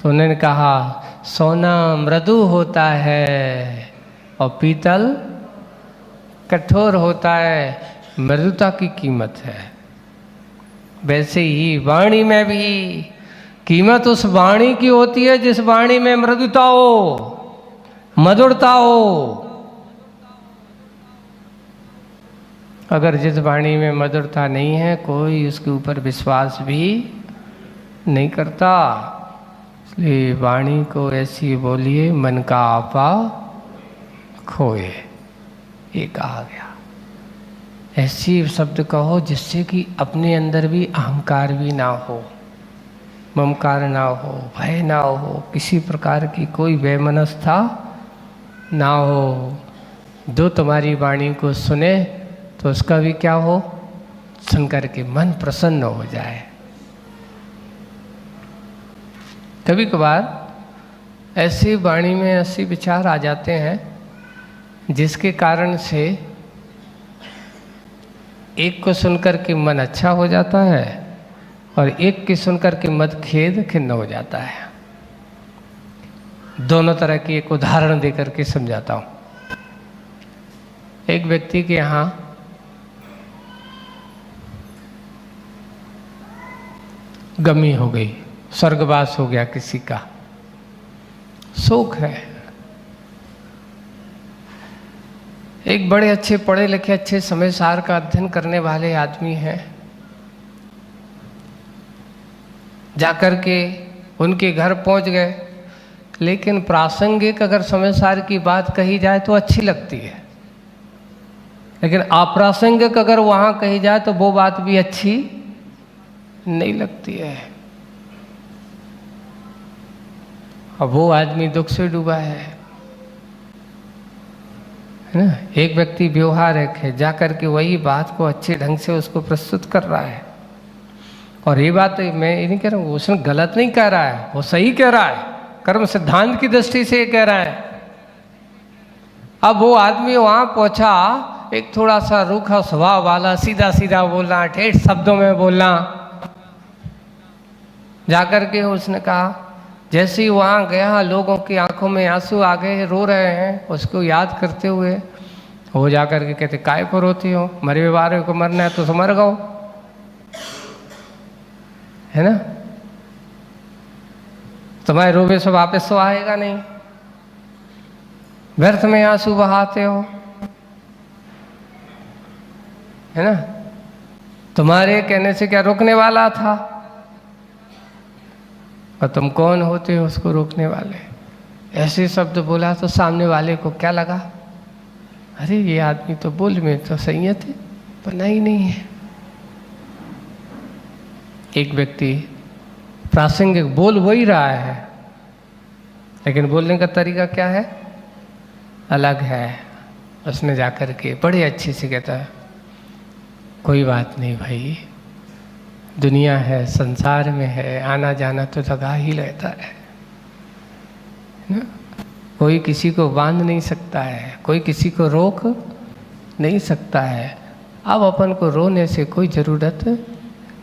तो उन्होंने कहा सोना मृदु होता है और पीतल कठोर होता है, मृदुता की कीमत है। वैसे ही वाणी में भी कीमत उस वाणी की होती है जिस वाणी में मृदुता हो, मधुरता हो। अगर जिस वाणी में मधुरता नहीं है, कोई उसके ऊपर विश्वास भी नहीं करता। इसलिए वाणी को ऐसी बोलिए मन का आपा खोए, ये कहा गया। ऐसी शब्द कहो जिससे कि अपने अंदर भी अहंकार भी ना हो, ममकार ना हो, भय ना हो, किसी प्रकार की कोई वैमनस्यता ना हो। जो तुम्हारी वाणी को सुने तो उसका भी क्या हो, सुन करके मन प्रसन्न हो जाए। कभी कभार ऐसी वाणी में ऐसे विचार आ जाते हैं जिसके कारण से एक को सुनकर के मन अच्छा हो जाता है और एक की सुनकर के मन खेद खिन्न हो जाता है। दोनों तरह की एक उदाहरण देकर के समझाता हूँ। एक व्यक्ति के यहाँ गमी हो गई, स्वर्गवास हो गया, किसी का शोक है। एक बड़े अच्छे पढ़े लिखे अच्छे समय सार का अध्ययन करने वाले आदमी हैं, जाकर के उनके घर पहुंच गए। लेकिन प्रासंगिक अगर समय सार की बात कही जाए तो अच्छी लगती है, लेकिन अप्रासंगिक अगर वहां कही जाए तो वो बात भी अच्छी नहीं लगती है। अब वो आदमी दुख से डूबा है ना। एक व्यक्ति व्यवहारिक है, जाकर के वही बात को अच्छे ढंग से उसको प्रस्तुत कर रहा है। और ये बात मैं ये नहीं कह रहा हूँ, उसने गलत नहीं कह रहा है, वो सही कह रहा है, कर्म सिद्धांत की दृष्टि से ये कह रहा है। अब वो आदमी वहां पहुंचा, एक थोड़ा सा रूखा स्वभाव वाला, सीधा सीधा बोलना, ठेठ शब्दों में बोलना। जाकर के उसने कहा, जैसे ही वहाँ गया लोगों की आंखों में आंसू आ गए, रो रहे हैं उसको याद करते हुए। वो जाकर के कहते, काय को रोती हो, मरे हुए वाले को मरना है तो मर गओ, है ना, तुम्हारे रोबे से वापस तो आएगा नहीं, व्यर्थ में आंसू बहाते हो, है ना, तुम्हारे कहने से क्या रोकने वाला था, और तुम कौन होते हो उसको रोकने वाले। ऐसे शब्द बोला तो सामने वाले को क्या लगा, अरे ये आदमी तो बोल में तो संयत है, बना ही नहीं है। एक व्यक्ति प्रासंगिक बोल वही रहा है, लेकिन बोलने का तरीका क्या है, अलग है। उसने जाकर के बड़े अच्छे से कहता है, कोई बात नहीं भाई, दुनिया है, संसार में है, आना जाना तो लगा ही रहता है ना? कोई किसी को बांध नहीं सकता है, कोई किसी को रोक नहीं सकता है। अब अपन को रोने से कोई ज़रूरत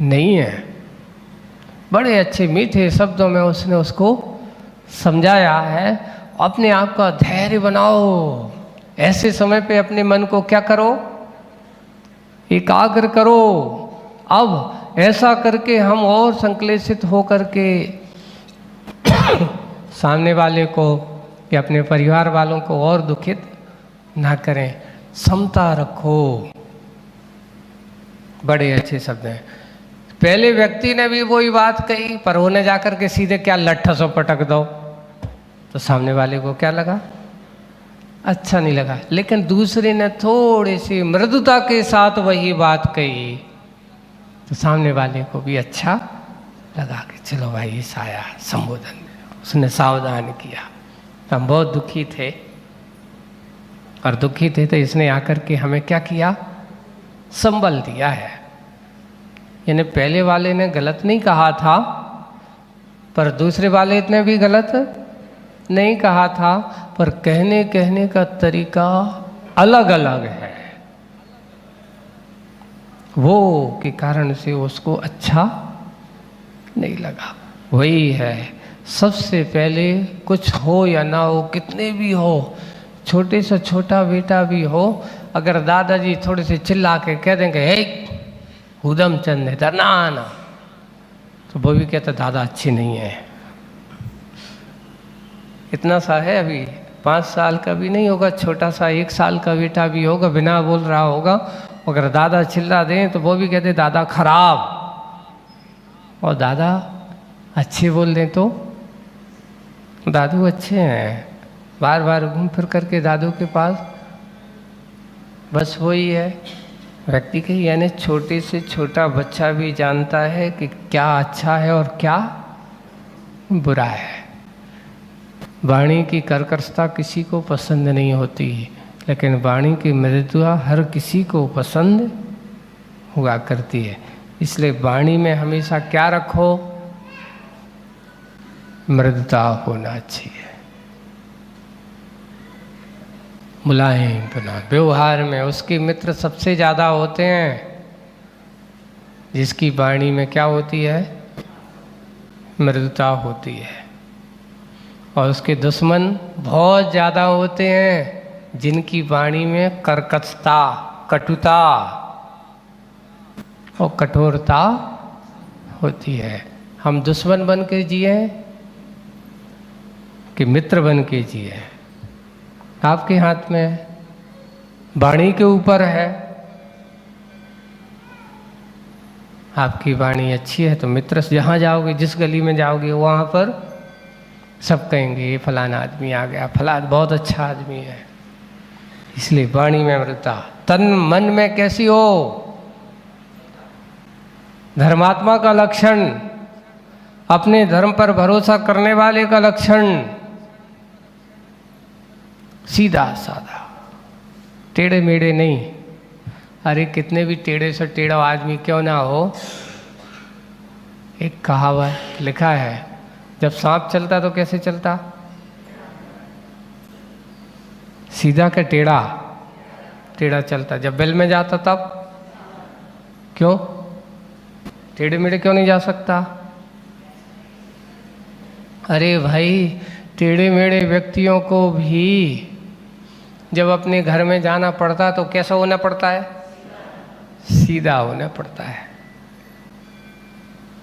नहीं है। बड़े अच्छे मीठे शब्दों में उसने उसको समझाया है। अपने आप का धैर्य बनाओ, ऐसे समय पे अपने मन को क्या करो, एकाग्र करो। अब ऐसा करके हम और संक्लेशित हो करके सामने वाले को या अपने परिवार वालों को और दुखित ना करें। समता रखो। बड़े अच्छे शब्द हैं। पहले व्यक्ति ने भी वही बात कही, पर उन्हें जाकर के सीधे क्या लट्ठा सो पटक दो, तो सामने वाले को क्या लगा, अच्छा नहीं लगा। लेकिन दूसरे ने थोड़ी सी मृदुता के साथ वही बात कही, तो सामने वाले को भी अच्छा लगा कि चलो भाई इस आया संबोधन, उसने सावधान किया। तो हम बहुत दुखी थे, और दुखी थे तो इसने आकर के हमें क्या किया, संबल दिया है। यानी पहले वाले ने गलत नहीं कहा था, पर दूसरे वाले ने भी गलत नहीं कहा था, पर कहने का तरीका अलग अलग है। वो के कारण से उसको अच्छा नहीं लगा। वही है सबसे पहले कुछ हो या ना हो, कितने भी हो, छोटे से छोटा बेटा भी हो, अगर दादाजी थोड़े से चिल्ला के कह देंगे हे हुदम चंद है डरना आना, तो वो भी कहता दादा अच्छी नहीं है। इतना सा है, अभी 5 साल का भी नहीं होगा, छोटा सा 1 साल का बेटा भी होगा, बिना बोल रहा होगा, अगर दादा चिल्ला दें तो वो भी कहते दादा खराब, और दादा अच्छे बोल दें तो दादू अच्छे हैं, बार बार घूम फिर करके दादू के पास। बस वही है व्यक्ति के, यानी छोटे से छोटा बच्चा भी जानता है कि क्या अच्छा है और क्या बुरा है। वाणी की कर्कशता किसी को पसंद नहीं होती, लेकिन वाणी की मृदुता हर किसी को पसंद हुआ करती है। इसलिए वाणी में हमेशा क्या रखो, मृदुता होना चाहिए, मुलायम बना। व्यवहार में उसके मित्र सबसे ज़्यादा होते हैं जिसकी वाणी में क्या होती है, मृदुता होती है, और उसके दुश्मन बहुत ज़्यादा होते हैं जिनकी वाणी में कर्कशता, कटुता और कठोरता होती है। हम दुश्मन बन के जिए कि मित्र बन के जिए, आपके हाथ में है, वाणी के ऊपर है। आपकी वाणी अच्छी है तो मित्र से जहाँ जाओगे, जिस गली में जाओगे वहाँ पर सब कहेंगे ये फलाना आदमी आ गया, फलाना बहुत अच्छा आदमी है। इसलिए वाणी में मृदुता। तन मन में कैसी हो, धर्मात्मा का लक्षण, अपने धर्म पर भरोसा करने वाले का लक्षण, सीधा साधा, टेढ़े मेढ़े नहीं। अरे कितने भी टेढ़े से टेढ़ा आदमी क्यों ना हो, एक कहावत लिखा है, जब सांप चलता तो कैसे चलता, सीधा का टेढ़ा, टेढ़ा चलता। जब बेल में जाता तब क्यों, टेढ़े मेढ़े क्यों नहीं जा सकता। अरे भाई टेढ़े मेढ़े व्यक्तियों को भी जब अपने घर में जाना पड़ता तो कैसा होना पड़ता है, सीधा होना पड़ता है,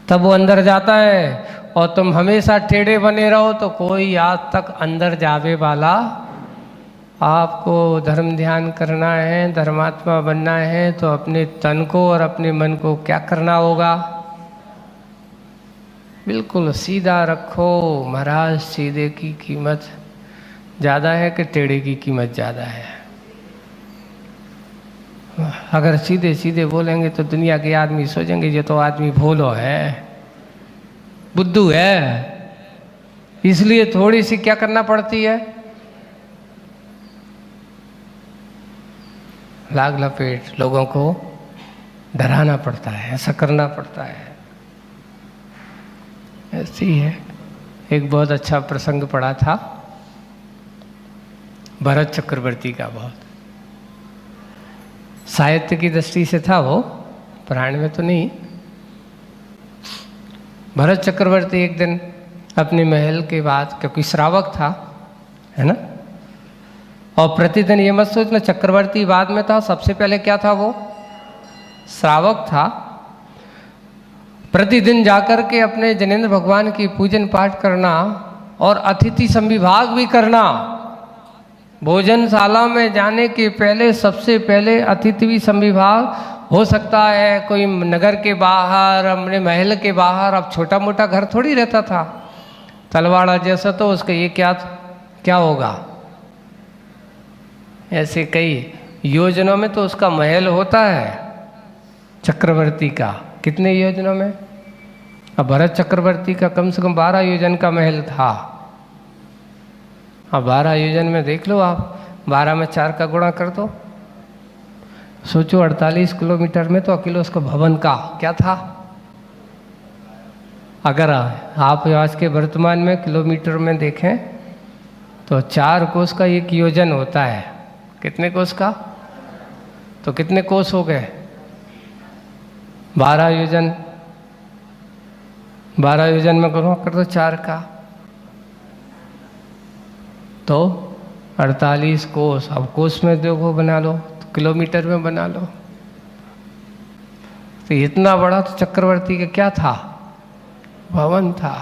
तब वो अंदर जाता है। और तुम हमेशा टेढ़े बने रहो तो कोई आज तक अंदर जावे वाला। आपको धर्म ध्यान करना है, धर्मात्मा बनना है, तो अपने तन को और अपने मन को क्या करना होगा, बिल्कुल सीधा रखो। महाराज सीधे की कीमत ज़्यादा है कि टेढ़े की कीमत ज़्यादा है। अगर सीधे सीधे बोलेंगे तो दुनिया के आदमी सोचेंगे ये तो आदमी भोलो है, बुद्धू है। इसलिए थोड़ी सी क्या करना पड़ती है, लाग लपेट लोगों को डराना पड़ता है, ऐसा करना पड़ता है। ऐसी है। एक बहुत अच्छा प्रसंग पढ़ा था भरत चक्रवर्ती का, बहुत साहित्य की दृष्टि से था वो, पुराण में तो नहीं। भरत चक्रवर्ती एक दिन अपने महल के बाद, क्योंकि श्रावक था है ना, और प्रतिदिन ये मत सोचना चक्रवर्ती बाद में था, सबसे पहले क्या था वो, श्रावक था। प्रतिदिन जाकर के अपने जनेंद्र भगवान की पूजन पाठ करना और अतिथि संविभाग भी करना। भोजनशाला में जाने के पहले सबसे पहले अतिथि संविभाग, हो सकता है कोई नगर के बाहर, अपने महल के बाहर, अब छोटा मोटा घर थोड़ी रहता था, तलवाड़ा जैसा, तो उसका ये क्या होगा, ऐसे कई योजनों में तो उसका महल होता है चक्रवर्ती का। कितने योजनों में, अब भरत चक्रवर्ती का कम से कम 12 योजन का महल था। अब 12 योजन में देख लो आप, 12 में 4 का गुणा कर दो, सोचो 48 किलोमीटर में तो अकेले उसका भवन का क्या था। अगर आप आज के वर्तमान में किलोमीटर में देखें तो 4 कोस का एक योजन होता है। कितने कोस का, तो कितने कोस हो गए, 12 योजन। 12 योजन में गुणा कर दो 4 का, तो 48 कोस, अब कोस में देखो बना लो तो किलोमीटर में बना लो। तो इतना बड़ा तो चक्रवर्ती का क्या था, भवन था।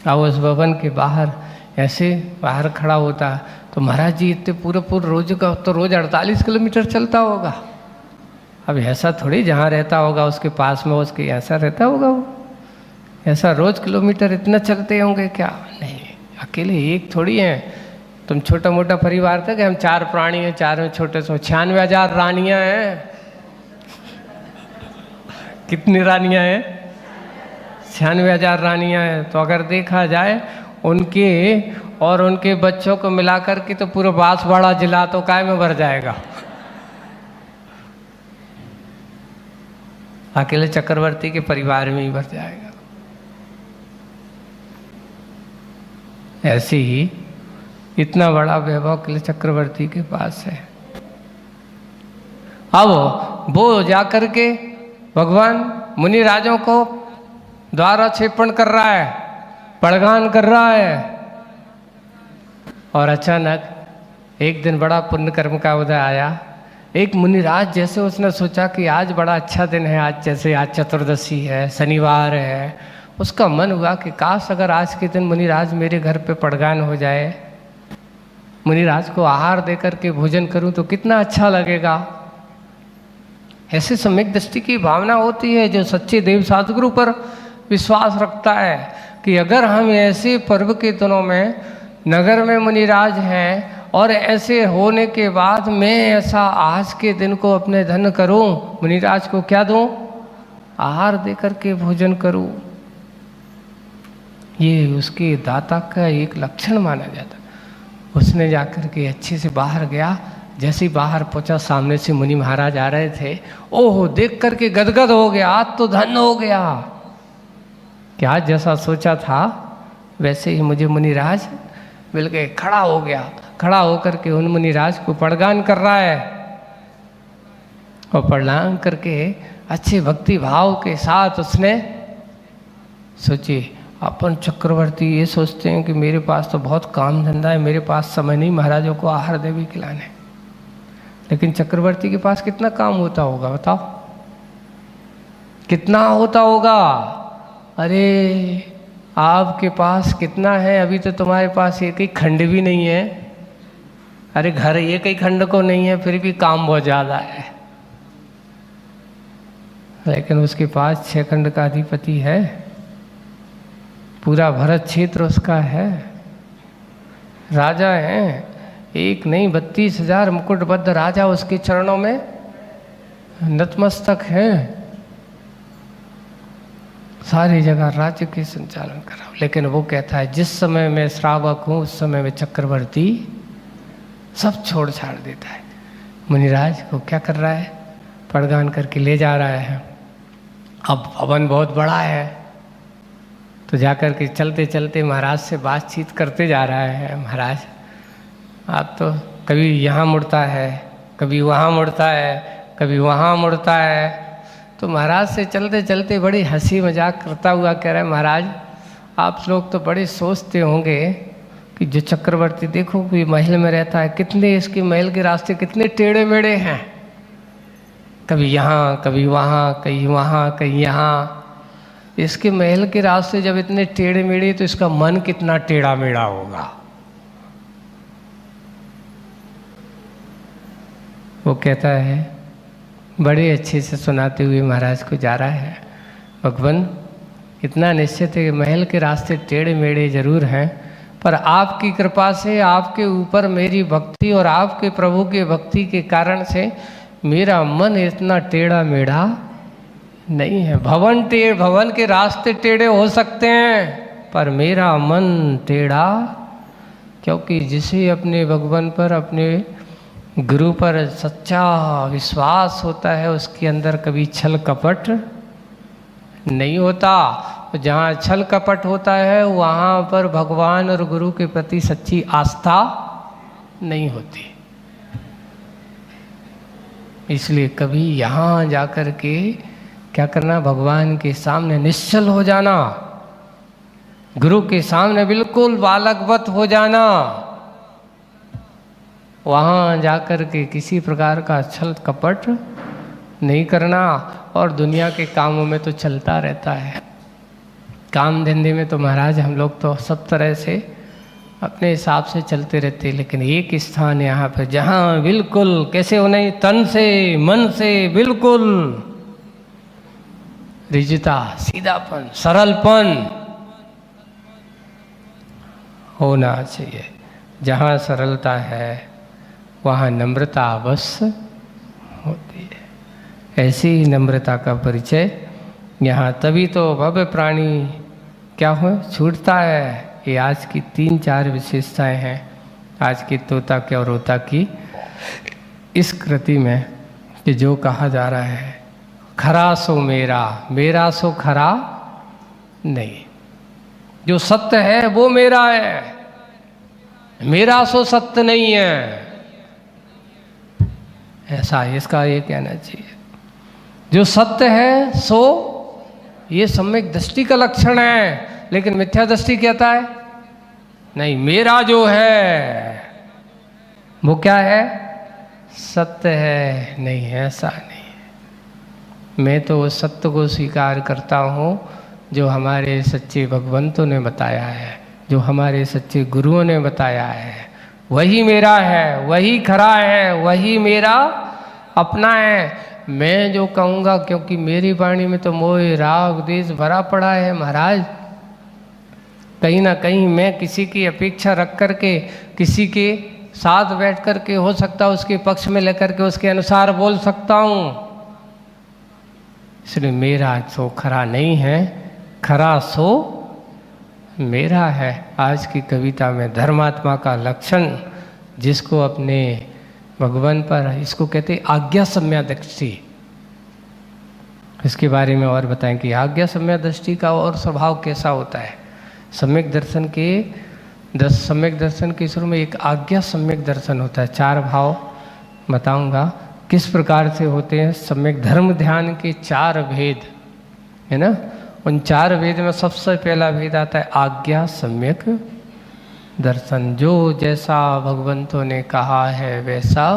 अब उस भवन के बाहर ऐसे बाहर खड़ा होता तो महाराज जी इतने पूरे रोज का तो रोज 48 किलोमीटर चलता होगा। अब ऐसा थोड़ी जहाँ रहता होगा उसके पास में उसके ऐसा रहता होगा वो, ऐसा रोज किलोमीटर इतना चलते होंगे क्या? नहीं, अकेले एक थोड़ी हैं। तुम छोटा मोटा परिवार था कि हम 4 प्राणी हैं, 4 में छोटे सो 96,000 रानियां हैं। कितनी रानियां हैं? 96,000 रानियां हैं। तो अगर देखा जाए उनके और उनके बच्चों को मिलाकर के तो पूरा बांसवाड़ा जिला तो काय में भर जाएगा। अकेले चक्रवर्ती के परिवार में ही भर जाएगा। ऐसे ही इतना बड़ा वैभव अकेले चक्रवर्ती के पास है। अब वो जाकर के भगवान मुनिराजों को द्वारा क्षेपण कर रहा है, पड़गान कर रहा है। और अचानक एक दिन बड़ा पुण्य कर्म का उदय आया। एक मुनिराज जैसे उसने सोचा कि आज बड़ा अच्छा दिन है, आज जैसे आज चतुर्दशी है, शनिवार है, उसका मन हुआ कि काश अगर आज के दिन मुनिराज मेरे घर पे पड़गान हो जाए, मुनिराज को आहार देकर के भोजन करूं तो कितना अच्छा लगेगा। ऐसे सम्यक दृष्टि की भावना होती है जो सच्चे देव सद्गुरु पर विश्वास रखता है कि अगर हम ऐसे पर्व के दिनों में नगर में मुनिराज हैं और ऐसे होने के बाद मैं ऐसा आज के दिन को अपने धन करूं, मुनिराज को क्या दूं? आहार देकर के भोजन करूं। ये उसके दाता का एक लक्षण माना जाता। उसने जाकर के अच्छे से बाहर गया। जैसे ही बाहर पहुंचा सामने से मुनि महाराज आ रहे थे। ओहो, देख करके गदगद हो गया, आज तो धन हो गया। क्या जैसा सोचा था वैसे ही मुझे मुनिराज मिल गए। खड़ा हो गया, खड़ा होकर के उन मुनिराज को पड़गान कर रहा है। और प्रणाम करके अच्छे भक्ति भाव के साथ उसने सोचिए, अपन चक्रवर्ती ये सोचते हैं कि मेरे पास तो बहुत काम धंधा है, मेरे पास समय नहीं महाराजों को आहार देवी खिलाने। लेकिन चक्रवर्ती के पास कितना काम होता होगा बताओ, कितना होता होगा? अरे आपके पास कितना है? अभी तो तुम्हारे पास एक ही खंड भी नहीं है। अरे घर एक ही खंड को नहीं है, फिर भी काम बहुत ज़्यादा है। लेकिन उसके पास 6 खंड का अधिपति है, पूरा भरत क्षेत्र उसका है, राजा हैं, एक नहीं 32,000 मुकुटबद्ध राजा उसके चरणों में नतमस्तक हैं। सारी जगह राज्य के संचालन कर रहा हूँ। लेकिन वो कहता है जिस समय मैं श्रावक हूँ उस समय में चक्रवर्ती सब छोड़ छाड़ देता है। मुनिराज को क्या कर रहा है? पड़गान करके ले जा रहा है। अब भवन बहुत बड़ा है तो जाकर के चलते चलते महाराज से बातचीत करते जा रहा है। महाराज आप तो कभी यहाँ मुड़ता है, कभी वहाँ मुड़ता है, कभी वहाँ मुड़ता है। तो महाराज से चलते चलते बड़ी हंसी मजाक करता हुआ कह रहा है, महाराज आप लोग तो बड़े सोचते होंगे कि जो चक्रवर्ती देखो कोई महल में रहता है, कितने इसके महल के रास्ते कितने टेढ़े मेढ़े हैं, कभी यहाँ कभी वहाँ, कहीं वहाँ कहीं यहाँ। इसके महल के रास्ते जब इतने टेढ़े मेढ़े तो इसका मन कितना टेढ़ा मेढ़ा होगा। वो कहता है, बड़े अच्छे से सुनाते हुए महाराज को जा रहा है, भगवान इतना निश्चित है कि महल के रास्ते टेढ़े मेढ़े जरूर हैं, पर आपकी कृपा से, आपके ऊपर मेरी भक्ति और आपके प्रभु के भक्ति के कारण से मेरा मन इतना टेढ़ा मेढ़ा नहीं है। भवन के रास्ते टेढ़े हो सकते हैं पर मेरा मन टेढ़ा, क्योंकि जिसे अपने भगवान पर, अपने गुरु पर सच्चा विश्वास होता है उसके अंदर कभी छल कपट नहीं होता। जहाँ छल कपट होता है वहाँ पर भगवान और गुरु के प्रति सच्ची आस्था नहीं होती। इसलिए कभी यहाँ जाकर के क्या करना, भगवान के सामने निश्चल हो जाना, गुरु के सामने बिल्कुल बालकवत हो जाना, वहाँ जाकर के किसी प्रकार का छल कपट नहीं करना, और दुनिया के कामों में तो चलता रहता है। काम धंधे में तो महाराज हम लोग तो सब तरह से अपने हिसाब से चलते रहते, लेकिन एक स्थान यहाँ पे जहाँ बिल्कुल कैसे होना, तन से मन से बिल्कुल रिजता, सीधापन, सरलपन होना चाहिए। जहाँ सरलता है वहाँ नम्रता अवश्य होती है। ऐसी ही नम्रता का परिचय यहाँ तभी तो भव्य प्राणी क्या हो छूटता है। ये आज की 3-4 विशेषताएं हैं आज की तोता के और रोता की इस कृति में, कि जो कहा जा रहा है खरा सो मेरा, मेरा सो खरा नहीं। जो सत्य है वो मेरा है, मेरा सो सत्य नहीं है, ऐसा इसका ये कहना चाहिए। जो सत्य है सो ये सम्यक दृष्टि का लक्षण है, लेकिन मिथ्या दृष्टि कहता है नहीं, मेरा जो है वो क्या है, सत्य है। नहीं, ऐसा नहीं है। मैं तो उस सत्य को स्वीकार करता हूँ जो हमारे सच्चे भगवंतों ने बताया है, जो हमारे सच्चे गुरुओं ने बताया है, वही मेरा है, वही खरा है, वही मेरा अपना है। मैं जो कहूँगा, क्योंकि मेरी वाणी में तो मोह राग द्वेष भरा पड़ा है महाराज, कहीं ना कहीं मैं किसी की अपेक्षा रख करके किसी के साथ बैठ कर के हो सकता उसके पक्ष में लेकर के उसके अनुसार बोल सकता हूँ। इसलिए मेरा सो खरा नहीं है, खरा सो मेरा है। आज की कविता में धर्मात्मा का लक्षण, जिसको अपने भगवान पर, इसको कहते हैं आज्ञा सम्या दृष्टि। इसके बारे में और बताएं कि आज्ञा सम्या दृष्टि का और स्वभाव कैसा होता है। सम्यक दर्शन के सम्यक दर्शन के शुरू में एक आज्ञा सम्यक दर्शन होता है। 4 भाव बताऊंगा किस प्रकार से होते हैं। सम्यक धर्म ध्यान के 4 भेद है ना, उन 4 भेद में सबसे पहला भेद आता है आज्ञा सम्यक दर्शन। जो जैसा भगवंतों ने कहा है वैसा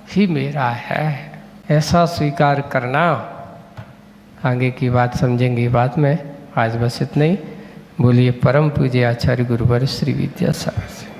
ही मेरा है, ऐसा स्वीकार करना। आगे की बात समझेंगे बाद में, आज बस इतना ही। बोलिए परम पूज्य आचार्य गुरुवर श्री विद्यासागर।